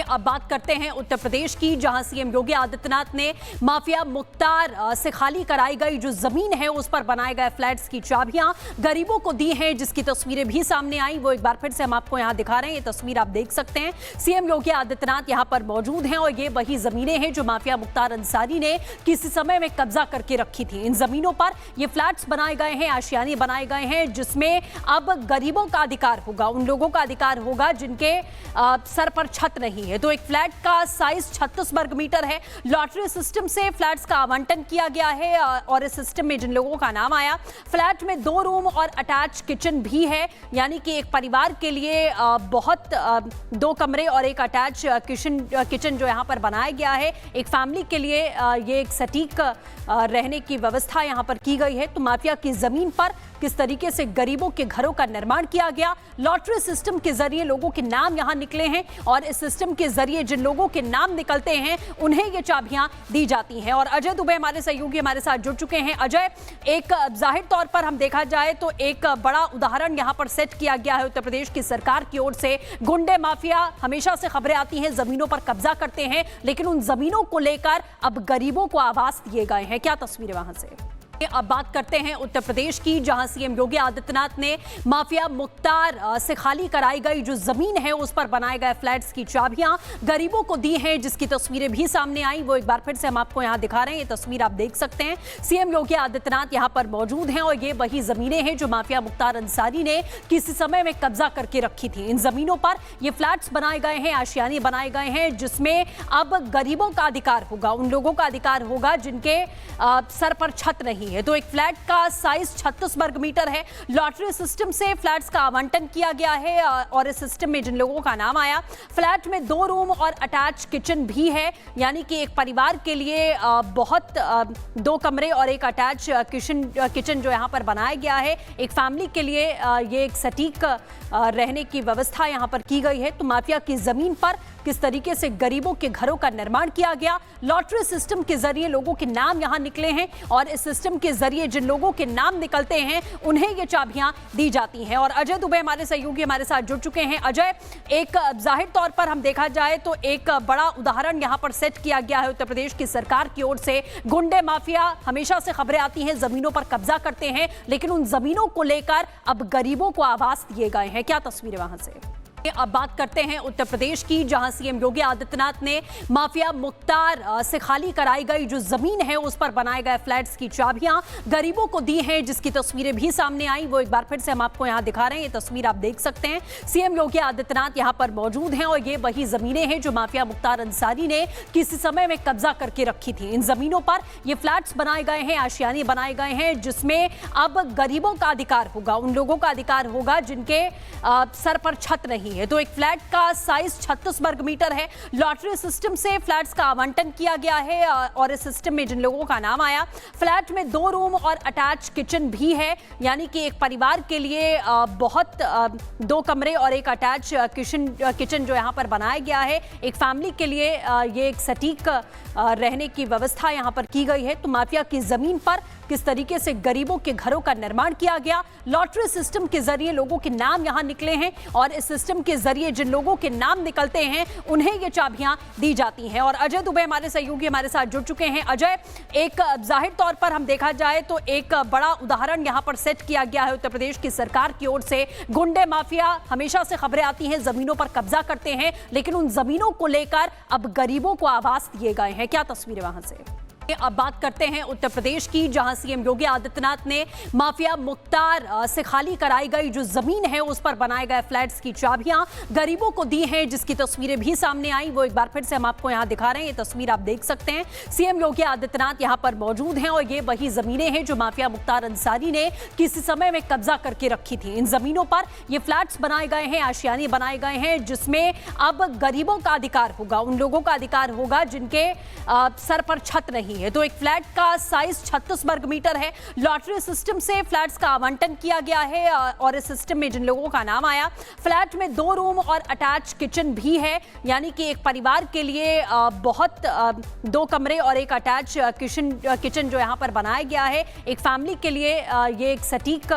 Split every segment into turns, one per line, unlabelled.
अब बात करते हैं उत्तर प्रदेश की, जहां सीएम योगी आदित्यनाथ ने माफिया मुख्तार से खाली कराई गई जो जमीन है उस पर बनाए गए फ्लैट्स की चाबियां गरीबों को दी हैं, जिसकी तस्वीरें भी सामने आई। वो एक बार फिर से हम आपको यहां दिखा रहे हैं। ये तस्वीर आप देख सकते हैं। सीएम योगी आदित्यनाथ यहां पर मौजूद हैं और ये वही जमीनें हैं जो माफिया मुख्तार अंसारी ने किसी समय में कब्जा करके रखी थी। इन जमीनों पर ये फ्लैट्स बनाए गए हैं, आशियाने बनाए गए हैं, जिसमें अब गरीबों का अधिकार होगा, उन लोगों का अधिकार होगा जिनके सर पर छत नहीं है। तो एक फ्लैट का साइज 36 वर्ग मीटर है। लॉटरी सिस्टम से फ्लैट्स का आवंटन किया गया है और इस सिस्टम में जिन लोगों का नाम आया, फ्लैट में 2 रूम और अटैच किचन भी है, यानी कि एक परिवार के लिए बहुत 2 कमरे और एक अटैच किचन जो यहाँ पर बनाया गया है। एक फैमिली के लिए ये एक सटीक रहने की व्यवस्था यहाँ पर की गई है। तो माफिया की जमीन पर किस तरीके से गरीबों के घरों का निर्माण किया गया, लॉटरी सिस्टम के जरिए लोगों के नाम यहां निकले हैं और इस सिस्टम के जरिए जिन लोगों के नाम निकलते हैं उन्हें ये चाबियां दी जाती हैं। और अजय दुबे हमारे सहयोगी हमारे साथ जुड़ चुके हैं। अजय, एक जाहिर तौर पर हम देखा जाए तो एक बड़ा उदाहरण यहां पर सेट किया गया है उत्तर प्रदेश की सरकार की ओर से। गुंडे माफिया, हमेशा से खबरें आती हैं, जमीनों पर कब्जा करते हैं, लेकिन उन जमीनों को लेकर अब गरीबों को आवास दिए गए हैं। क्या तस्वीरें वहां से? अब बात करते हैं उत्तर प्रदेश की, जहां सीएम योगी आदित्यनाथ ने माफिया मुख्तार से खाली कराई गई जो जमीन है उस पर बनाए गए फ्लैट्स की चाबियां गरीबों को दी हैं, जिसकी तस्वीरें भी सामने आई। वो एक बार फिर से हम आपको यहां दिखा रहे हैं। ये तस्वीर आप देख सकते हैं। सीएम योगी आदित्यनाथ यहां पर मौजूद हैं और ये वही जमीनें हैं जो माफिया मुख्तार अंसारी ने किसी समय में कब्जा करके रखी थी। इन जमीनों पर ये फ्लैट्स बनाए गए हैं, आशियाने बनाए गए हैं, जिसमें अब गरीबों का अधिकार होगा, उन लोगों का अधिकार होगा जिनके सर पर छत नहीं है। तो एक फ्लैट का साइज 36 वर्ग मीटर है। लॉटरी सिस्टम से फ्लैट्स का आवंटन किया गया है और इस सिस्टम में जिन लोगों का नाम आया, फ्लैट में 2 रूम और अटैच किचन भी है, यानी कि एक परिवार के लिए बहुत 2 कमरे और एक अटैच किचन जो यहाँ पर बनाया गया है। एक फैमिली के लिए ये एक सटीक रहने की व्यवस्था यहाँ पर की गई है। तो माफिया की जमीन पर किस तरीके से गरीबों के घरों का निर्माण किया गया, लॉटरी सिस्टम के जरिए लोगों के नाम यहां निकले हैं और इस सिस्टम के जरिए जिन लोगों के नाम निकलते हैं उन्हें ये चाबियां दी जाती हैं। और अजय दुबे हमारे सहयोगी हमारे साथ जुड़ चुके हैं। अजय, एक जाहिर तौर पर हम देखा जाए तो एक बड़ा उदाहरण यहां पर सेट किया गया है उत्तर प्रदेश की सरकार की ओर से। गुंडे माफिया, हमेशा से खबरें आती हैं, जमीनों पर कब्जा करते हैं, लेकिन उन जमीनों को लेकर अब गरीबों को आवास दिए गए हैं। क्या तस्वीरें वहां से? अब बात करते हैं उत्तर प्रदेश की, जहां सीएम योगी आदित्यनाथ ने माफिया मुख्तार से खाली कराई गई जो जमीन है उस पर बनाए गए फ्लैट्स की चाबियां गरीबों को दी हैं, जिसकी तस्वीरें भी सामने आई। वो एक बार फिर से हम आपको यहां दिखा रहे हैं। ये तस्वीर आप देख सकते हैं। सीएम योगी आदित्यनाथ यहां पर मौजूद हैं और ये वही जमीनें हैं जो माफिया मुख्तार अंसारी ने किसी समय में कब्जा करके रखी थी। इन जमीनों पर ये फ्लैट्स बनाए गए हैं, आशियाने बनाए गए हैं, जिसमें अब गरीबों का अधिकार होगा, उन लोगों का अधिकार होगा जिनके सर पर छत नहीं है। तो एक फ्लैट का साइज 36 वर्ग मीटर है। लॉटरी सिस्टम से फ्लैट्स का आवंटन किया गया है और इस सिस्टम में जिन लोगों का नाम आया, फ्लैट में 2 रूम और अटैच किचन भी है, यानी कि एक परिवार के लिए बहुत 2 कमरे और एक अटैच किचन जो यहाँ पर बनाया गया है। एक फैमिली के लिए ये एक सटीक रहने की व्यवस्था यहाँ पर की गई है। तो माफिया की जमीन पर किस तरीके से गरीबों के घरों का निर्माण किया गया, लॉटरी सिस्टम के जरिए लोगों के नाम यहां निकले हैं और इस सिस्टम के जरिए जिन लोगों के नाम निकलते हैं उन्हें ये चाबियां दी जाती हैं। और अजय दुबे हमारे सहयोगी हमारे साथ जुड़ चुके हैं। अजय, एक जाहिर तौर पर हम देखा जाए तो एक बड़ा उदाहरण यहां पर सेट किया गया है उत्तर प्रदेश की सरकार की ओर से। गुंडे माफिया, हमेशा से खबरें आती हैं, जमीनों पर कब्जा करते हैं, लेकिन उन जमीनों को लेकर अब गरीबों को आवास दिए गए हैं। क्या तस्वीरें वहां से? अब बात करते हैं उत्तर प्रदेश की, जहां सीएम योगी आदित्यनाथ ने माफिया मुख्तार से खाली कराई गई जो जमीन है उस पर बनाए गए फ्लैट्स की चाबियां गरीबों को दी हैं, जिसकी तस्वीरें भी सामने आई। वो एक बार फिर से हम आपको यहां दिखा रहे हैं। ये तस्वीर आप देख सकते हैं। सीएम योगी आदित्यनाथ यहां पर मौजूद हैं और ये वही जमीनें हैं जो माफिया मुख्तार अंसारी ने किसी समय में कब्जा करके रखी थी। इन जमीनों पर ये फ्लैट्स बनाए गए हैं, आशियाने बनाए गए हैं, जिसमें अब गरीबों का अधिकार होगा, उन लोगों का अधिकार होगा जिनके सर पर छत नहीं नहीं है। तो एक फ्लैट का साइज 36 वर्ग मीटर है। लॉटरी सिस्टम से फ्लैट्स का आवंटन किया गया है और इस सिस्टम में जिन लोगों का नाम आया, फ्लैट में 2 रूम और अटैच किचन भी है, यानी कि एक परिवार के लिए बहुत 2 कमरे और एक अटैच किचन जो यहाँ पर बनाया गया है। एक फैमिली के लिए ये एक सटीक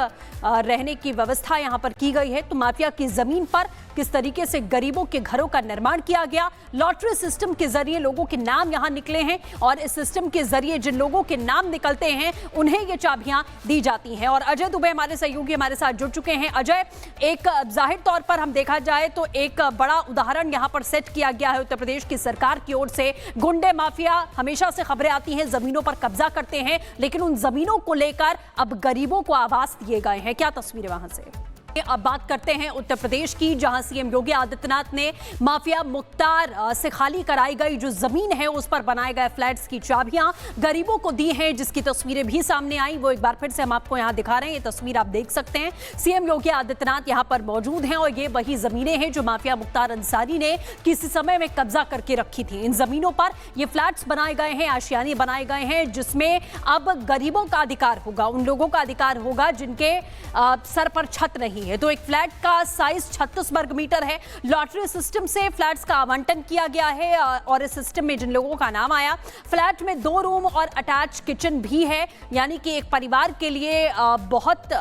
रहने की व्यवस्था यहाँ पर की गई है। तो माफिया की जमीन पर किस तरीके से गरीबों के घरों का निर्माण किया गया, लॉटरी सिस्टम के जरिए लोगों के नाम यहां निकले हैं और इस सिस्टम के जरिए जिन लोगों के नाम निकलते हैं उन्हें ये चाबियां दी जाती हैं। और अजय दुबे हमारे सहयोगी हमारे साथ जुड़ चुके हैं। अजय, एक जाहिर तौर पर हम देखा जाए तो एक बड़ा उदाहरण यहां पर सेट किया गया है उत्तर प्रदेश की सरकार की ओर से। गुंडे माफिया, हमेशा से खबरें आती हैं, जमीनों पर कब्जा करते हैं, लेकिन उन जमीनों को लेकर अब गरीबों को आवास दिए गए हैं। क्या तस्वीरें वहां से? अब बात करते हैं उत्तर प्रदेश की, जहां सीएम योगी आदित्यनाथ ने माफिया मुख्तार से खाली कराई गई जो जमीन है उस पर बनाए गए फ्लैट्स की चाबियां गरीबों को दी हैं, जिसकी तस्वीरें भी सामने आई। वो एक बार फिर से हम आपको यहां दिखा रहे हैं। ये तस्वीर आप देख सकते हैं। सीएम योगी आदित्यनाथ यहां पर मौजूद हैं और ये वही जमीनें हैं जो माफिया मुख्तार अंसारी ने किसी समय में कब्जा करके रखी थी। इन जमीनों पर ये फ्लैट्स बनाए गए हैं, आशियाने बनाए गए हैं, जिसमें अब गरीबों का अधिकार होगा, उन लोगों का अधिकार होगा जिनके सर पर छत नहीं है। तो एक फ्लैट का साइज 36 वर्ग मीटर है। लॉटरी सिस्टम से फ्लैट्स का आवंटन किया गया है और इस सिस्टम में जिन लोगों का नाम आया, फ्लैट में 2 रूम और अटैच किचन भी है, यानी कि एक परिवार के लिए बहुत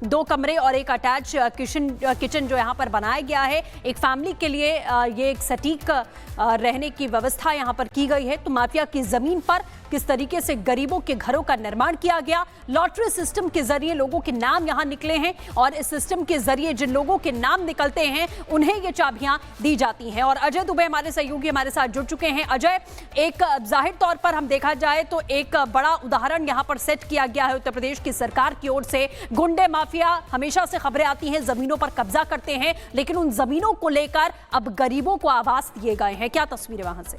2 कमरे और एक अटैच किचन जो यहाँ पर बनाया गया है। एक फैमिली के लिए ये एक सटीक रहने की व्यवस्था यहाँ पर की गई है। तो माफिया की जमीन पर किस तरीके से गरीबों के घरों का निर्माण किया गया, लॉटरी सिस्टम के जरिए लोगों के नाम यहां निकले हैं और इस सिस्टम के जरिए जिन लोगों के नाम निकलते हैं उन्हें ये चाबियां दी जाती हैं। और अजय दुबे हमारे सहयोगी हमारे साथ जुड़ चुके हैं। अजय, एक जाहिर तौर पर हम देखा जाए तो एक बड़ा उदाहरण यहां पर सेट किया गया है उत्तर प्रदेश की सरकार की ओर से। गुंडे माफिया, हमेशा से खबरें आती हैं, जमीनों पर कब्जा करते हैं, लेकिन उन जमीनों को लेकर अब गरीबों को आवास दिए गए हैं। क्या तस्वीरें वहां से?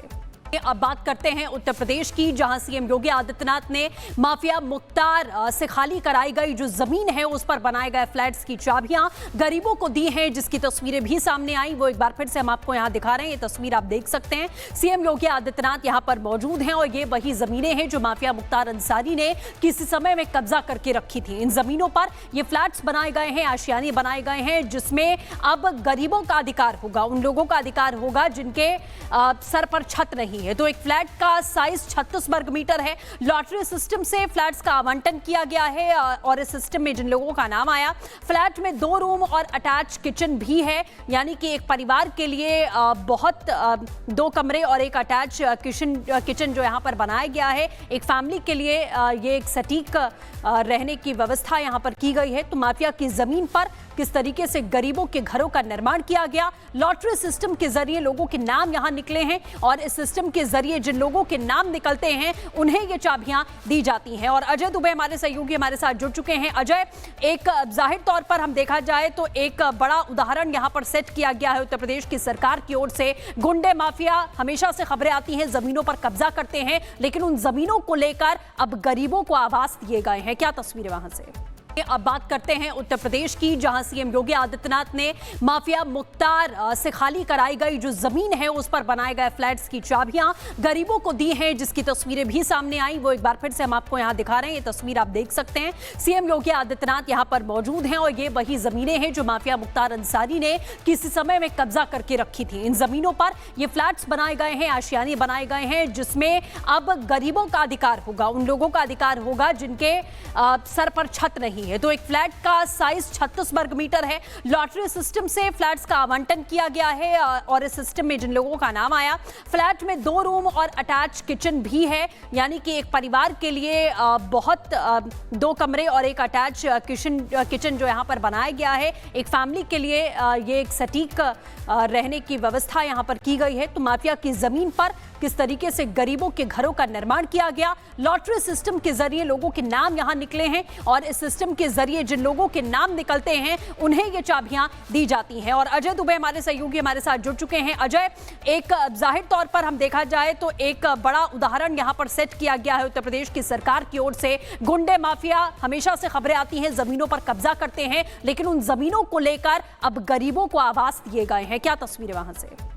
अब बात करते हैं उत्तर प्रदेश की, जहां सीएम योगी आदित्यनाथ ने माफिया मुख्तार से खाली कराई गई जो जमीन है उस पर बनाए गए फ्लैट्स की चाबियां गरीबों को दी हैं, जिसकी तस्वीरें भी सामने आई। वो एक बार फिर से हम आपको यहां दिखा रहे हैं। ये तस्वीर आप देख सकते हैं। सीएम योगी आदित्यनाथ यहां पर मौजूद हैं और ये वही जमीनें हैं जो माफिया मुख्तार अंसारी ने किसी समय में कब्जा करके रखी थी। इन जमीनों पर ये फ्लैट्स बनाए गए हैं, आशियाने बनाए गए हैं, जिसमें अब गरीबों का अधिकार होगा, उन लोगों का अधिकार होगा जिनके सर पर छत नहीं है। तो एक फ्लैट का साइज 36 वर्ग मीटर है। लॉटरी सिस्टम से फ्लैट्स का आवंटन किया गया है और इस सिस्टम में जिन लोगों का नाम आया, फ्लैट में 2 रूम और अटैच किचन भी है, यानी कि एक परिवार के लिए बहुत 2 कमरे और एक अटैच किचन जो यहाँ पर बनाया गया है। एक फैमिली के लिए ये एक सटीक रहने की व्यवस्था यहाँ पर की गई है। तो माफिया की जमीन पर किस तरीके से गरीबों के घरों का निर्माण किया गया, लॉटरी सिस्टम के जरिए लोगों के नाम यहां निकले हैं और इस सिस्टम के जरिए जिन लोगों के नाम निकलते हैं उन्हें ये चाबियां दी जाती हैं। और अजय दुबे हमारे सहयोगी हमारे साथ जुड़ चुके हैं। अजय, एक जाहिर तौर पर हम देखा जाए तो एक बड़ा उदाहरण यहां पर सेट किया गया है उत्तर प्रदेश की सरकार की ओर से। गुंडे माफिया, हमेशा से खबरें आती हैं, जमीनों पर कब्जा करते हैं, लेकिन उन जमीनों को लेकर अब गरीबों को आवास दिए गए हैं। क्या तस्वीरें वहां से? अब बात करते हैं उत्तर प्रदेश की, जहां सीएम योगी आदित्यनाथ ने माफिया मुख्तार से खाली कराई गई जो जमीन है उस पर बनाए गए फ्लैट्स की चाबियां गरीबों को दी हैं, जिसकी तस्वीरें भी सामने आई। वो एक बार फिर से हम आपको यहां दिखा रहे हैं। ये तस्वीर आप देख सकते हैं। सीएम योगी आदित्यनाथ यहां पर मौजूद हैं और ये वही जमीनें हैं जो माफिया मुख्तार अंसारी ने किसी समय में कब्जा करके रखी थी। इन जमीनों पर ये फ्लैट्स बनाए गए हैं, आशियाने बनाए गए हैं, जिसमें अब गरीबों का अधिकार होगा, उन लोगों का अधिकार होगा जिनके सर पर छत नहीं है। तो एक फ्लैट का साइज 36 वर्ग मीटर है। लॉटरी सिस्टम से फ्लैट्स का आवंटन किया गया है और इस सिस्टम में जिन लोगों का नाम आया, फ्लैट में 2 रूम और अटैच किचन भी है, यानी कि एक परिवार के लिए बहुत 2 कमरे और एक अटैच किचन जो यहाँ पर बनाया गया है। एक फैमिली के लिए ये एक सटीक रहने की व्यवस्था यहाँ पर की गई है। तो माफिया की जमीन पर किस तरीके से गरीबों के घरों का निर्माण किया गया, लॉटरी सिस्टम के जरिए लोगों के नाम यहां निकले हैं और इस सिस्टम के जरिए जिन लोगों के नाम निकलते हैं उन्हें ये चाबियां दी जाती हैं। और अजय दुबे हमारे सहयोगी हमारे साथ जुड़ चुके हैं। अजय, एक जाहिर तौर पर हम देखा जाए तो एक बड़ा उदाहरण यहां पर सेट किया गया है उत्तर प्रदेश की सरकार की ओर से। गुंडे माफिया, हमेशा से खबरें आती हैं, जमीनों पर कब्जा करते हैं, लेकिन उन जमीनों को लेकर अब गरीबों को आवास दिए गए हैं। क्या तस्वीरें वहां से?